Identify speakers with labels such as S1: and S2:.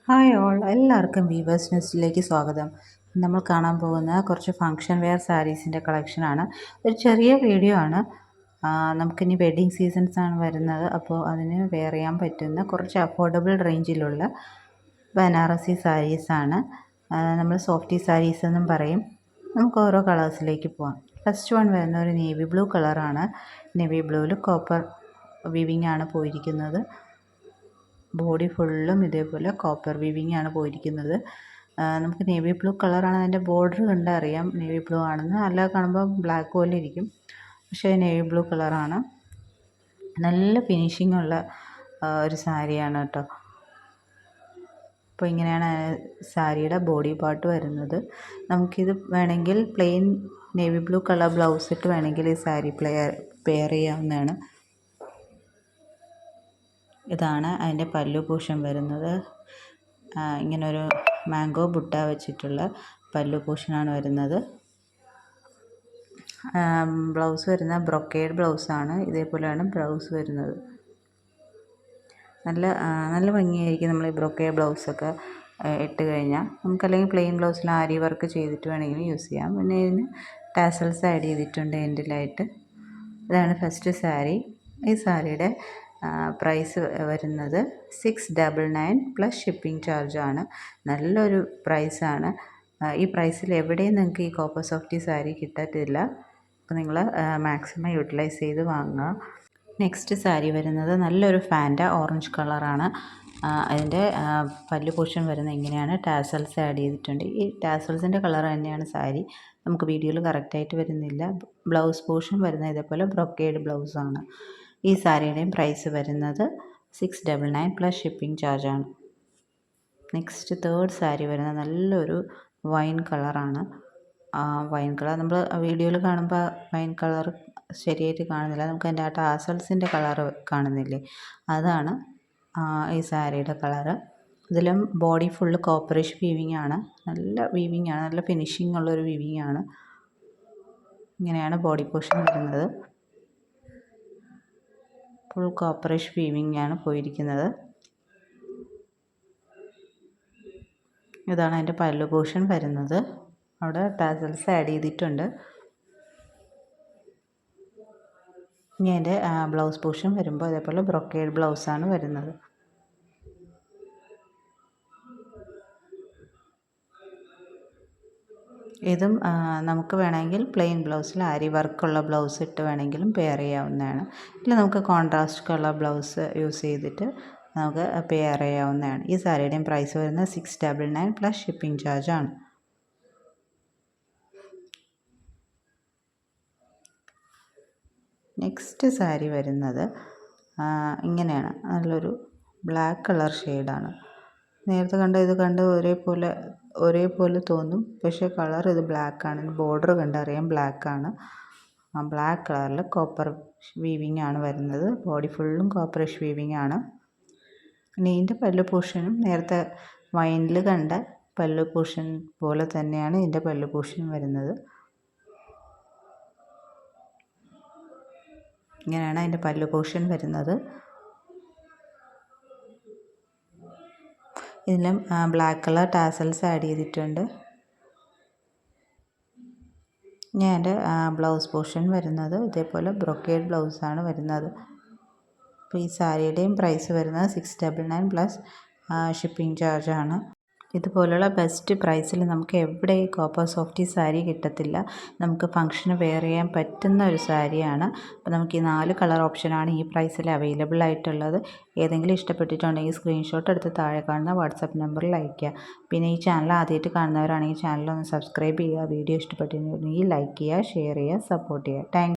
S1: Hi all, എല്ലാവർക്കും weavers നെസ്റ്റിലേക്ക് സ്വാഗതം. നമ്മൾ കാണാൻ പോകുന്ന കുറച്ച് ഫങ്ഷൻ വെയർ സാരീസിൻ്റെ കളക്ഷനാണ്. ഒരു ചെറിയ വീഡിയോ ആണ്. നമുക്കിനി വെഡ്ഡിങ് സീസൺസ് ആണ് വരുന്നത്. അപ്പോൾ അതിന് വെയർ ചെയ്യാൻ പറ്റുന്ന കുറച്ച് അഫോർഡബിൾ റേഞ്ചിലുള്ള ബനാറസി സാരീസാണ്. നമ്മൾ സോഫ്റ്റി സാരീസ് എന്നും പറയും. നമുക്ക് ഓരോ കളേഴ്സിലേക്ക് പോകാം. ഫസ്റ്റ് വൺ വരുന്ന ഒരു നേവി ബ്ലൂ കളറാണ്. നേവി ബ്ലൂവിൽ കോപ്പർ വീവിങ് ആണ് പോയിരിക്കുന്നത്. ബോഡി ഫുള്ളും ഇതേപോലെ കോപ്പർ വീവിങ് ആണ് പോയിരിക്കുന്നത്. നമുക്ക് നേവി ബ്ലൂ കളറാണ്. അതിൻ്റെ ബോർഡർ കണ്ടറിയാം നേവി ബ്ലൂ ആണെന്ന്. അല്ലാതെ കാണുമ്പോൾ ബ്ലാക്ക് പോലെ ഇരിക്കും, പക്ഷേ നേവി ബ്ലൂ കളറാണ്. നല്ല ഫിനിഷിംഗ് ഉള്ള ഒരു സാരിയാണ് കേട്ടോ. അപ്പോൾ ഇങ്ങനെയാണ് സാരിയുടെ ബോഡി പാർട്ട് വരുന്നത്. നമുക്കിത് വേണമെങ്കിൽ plain navy blue colour blouse ഇട്ട് വേണമെങ്കിൽ ഈ സാരി പെയർ ചെയ്യാവുന്നതാണ്. ഇതാണ് അതിൻ്റെ പല്ലു പോർഷൻ വരുന്നത്. ഇങ്ങനൊരു മാംഗോ ബുട്ട വെച്ചിട്ടുള്ള പല്ലു പോർഷനാണ് വരുന്നത്. ബ്ലൗസ് വരുന്ന ബ്രൊക്കേഡ് ബ്ലൗസാണ്. ഇതേപോലെയാണ് ബ്ലൗസ് വരുന്നത്. നല്ല ഭംഗിയായിരിക്കും നമ്മൾ ഈ ബ്രൊക്കേഡ് ബ്ലൗസൊക്കെ ഇട്ട് കഴിഞ്ഞാൽ. നമുക്കല്ലെങ്കിൽ പ്ലെയിൻ ബ്ലൗസിൽ ആരി വർക്ക് ചെയ്തിട്ട് വേണമെങ്കിൽ യൂസ് ചെയ്യാം. പിന്നെ ഇതിന് ടാസൽസ് ആഡ് ചെയ്തിട്ടുണ്ട് എൻഡിലായിട്ട്. ഇതാണ് ഫസ്റ്റ് സാരി. ഈ സാരിയുടെ പ്രൈസ് വരുന്നത് 699 പ്ലസ് ഷിപ്പിംഗ് ചാർജാണ്. നല്ലൊരു പ്രൈസാണ്. ഈ പ്രൈസിൽ എവിടെയും നിങ്ങൾക്ക് ഈ കോപ്പർ സോഫ്റ്റി സാരി കിട്ടത്തില്ല. അപ്പോൾ നിങ്ങൾ മാക്സിമം യൂട്ടിലൈസ് ചെയ്ത് വാങ്ങുക. നെക്സ്റ്റ് സാരി വരുന്നത് നല്ലൊരു ഫാൻറ്റ ഓറഞ്ച് കളറാണ്. അതിൻ്റെ പല്ലു പോർഷൻ വരുന്നത് ഇങ്ങനെയാണ്. ടാസൽസ് ആഡ് ചെയ്തിട്ടുണ്ട്. ഈ ടാസൽസിൻ്റെ കളർ തന്നെയാണ് സാരി. നമുക്ക് വീഡിയോയിൽ കറക്റ്റായിട്ട് വരുന്നില്ല. ബ്ലൗസ് പോർഷൻ വരുന്നത് ഇതേപോലെ ബ്രൊക്കേഡ് ബ്ലൗസാണ്. ഈ സാരിയുടെയും പ്രൈസ് വരുന്നത് 699 പ്ലസ് ഷിപ്പിംഗ് ചാർജാണ്. നെക്സ്റ്റ് തേർഡ് സാരി വരുന്നത് നല്ലൊരു വൈൻ കളറാണ്. വൈൻ കളർ നമ്മൾ വീഡിയോയിൽ കാണുമ്പോൾ വൈൻ കളർ ശരിയായിട്ട് കാണുന്നില്ല. നമുക്ക് അതിൻ്റെ ടാസൽസിൻ്റെ കളർ കാണുന്നില്ലേ, അതാണ് ഈ സാരിയുടെ കളറ്. ഇതിലും ബോഡി ഫുള്ള് കോപ്പറിഷ് വീവിങ് ആണ്. നല്ല വീവിങ് ആണ്. നല്ല ഫിനിഷിംഗ് ഉള്ളൊരു വീവിങ് ആണ്. ഇങ്ങനെയാണ് ബോഡി പോർഷൻ വരുന്നത്. ഫുൾ കോപ്പറിഷ് വീവിങ് ആണ് പോയിരിക്കുന്നത്. ഇതാണ് അതിൻ്റെ പല്ലു പോർഷൻ വരുന്നത്. അവിടെ ടാസൽസ് ആഡ് ചെയ്തിട്ടുണ്ട്. ഇനി അതിൻ്റെ ബ്ലൗസ് പോർഷൻ വരുമ്പോൾ അതേപോലെ ബ്രൊക്കേഡ് ബ്ലൗസാണ് വരുന്നത്. ഇതും നമുക്ക് വേണമെങ്കിൽ പ്ലെയിൻ ബ്ലൗസിൽ ആരി വർക്കുള്ള ബ്ലൗസ് ഇട്ട് വേണമെങ്കിലും പെയർ ചെയ്യാവുന്നതാണ്. ഇല്ല, നമുക്ക് കോൺട്രാസ്റ്റ് കളർ ബ്ലൗസ് യൂസ് ചെയ്തിട്ട് നമുക്ക് പെയർ ചെയ്യാവുന്നതാണ്. ഈ സാരിയുടെയും പ്രൈസ് വരുന്നത് 699 പ്ലസ് ഷിപ്പിംഗ് ചാർജാണ്. നെക്സ്റ്റ് സാരി വരുന്നത് ഇങ്ങനെയാണ്. നല്ലൊരു ബ്ലാക്ക് കളർ ഷെയ്ഡാണ്. നേരത്തെ ഇത് കണ്ട് ഒരേപോലെ തോന്നും, പക്ഷേ കളർ ഇത് ബ്ലാക്കാണ്. ബോർഡർ കണ്ടറിയാം ബ്ലാക്കാണ്. ബ്ലാക്ക് കളറിൽ കോപ്പർ വീവിങ് ആണ് വരുന്നത്. ബോഡി ഫുള്ളും കോപ്പറിഷ് വീവിങ് ആണ്. ഇനി ഇതിൻ്റെ പല്ലു പോർഷനും നേരത്തെ വൈനിൽ കണ്ട പല്ലു പോർഷൻ പോലെ തന്നെയാണ് ഇതിൻ്റെ പല്ലു പോർഷൻ വരുന്നത്. ഇങ്ങനെയാണ് അതിൻ്റെ പല്ലു പോർഷൻ വരുന്നത്. ഇതിലും ബ്ലാക്ക് കളർ ടാസൽസ് ആഡ് ചെയ്തിട്ടുണ്ട്. ഇനി അതിൻ്റെ ബ്ലൗസ് പോർഷൻ വരുന്നത് ഇതേപോലെ ബ്രൊക്കേഡ് ബ്ലൗസാണ് വരുന്നത്. അപ്പോൾ ഈ സാരിയുടെയും പ്രൈസ് വരുന്നത് 699 പ്ലസ് ഷിപ്പിംഗ് ചാർജാണ്. ഇതുപോലുള്ള ബെസ്റ്റ് പ്രൈസിൽ നമുക്ക് എവിടെ ഈ കോപ്പർ സോഫ്റ്റി സാരി കിട്ടത്തില്ല. നമുക്ക് ഫംഗ്ഷന് വെയർ ചെയ്യാൻ പറ്റുന്ന ഒരു സാരിയാണ്. അപ്പോൾ നമുക്ക് ഈ 4 കളർ ഓപ്ഷനാണ് ഈ പ്രൈസിൽ അവൈലബിൾ ആയിട്ടുള്ളത്. ഏതെങ്കിലും ഇഷ്ടപ്പെട്ടിട്ടുണ്ടെങ്കിൽ സ്ക്രീൻഷോട്ട് എടുത്ത് താഴെ കാണുന്ന വാട്സപ്പ് നമ്പറിൽ അയയ്ക്കുക. പിന്നെ ഈ ചാനൽ ആദ്യമായിട്ട് കാണുന്നവരാണെങ്കിൽ ചാനലൊന്ന് സബ്സ്ക്രൈബ് ചെയ്യുക. വീഡിയോ ഇഷ്ടപ്പെട്ടിട്ടുണ്ടെങ്കിൽ ലൈക്ക് ചെയ്യുക, ഷെയർ ചെയ്യുക, സപ്പോർട്ട് ചെയ്യുക. താങ്ക്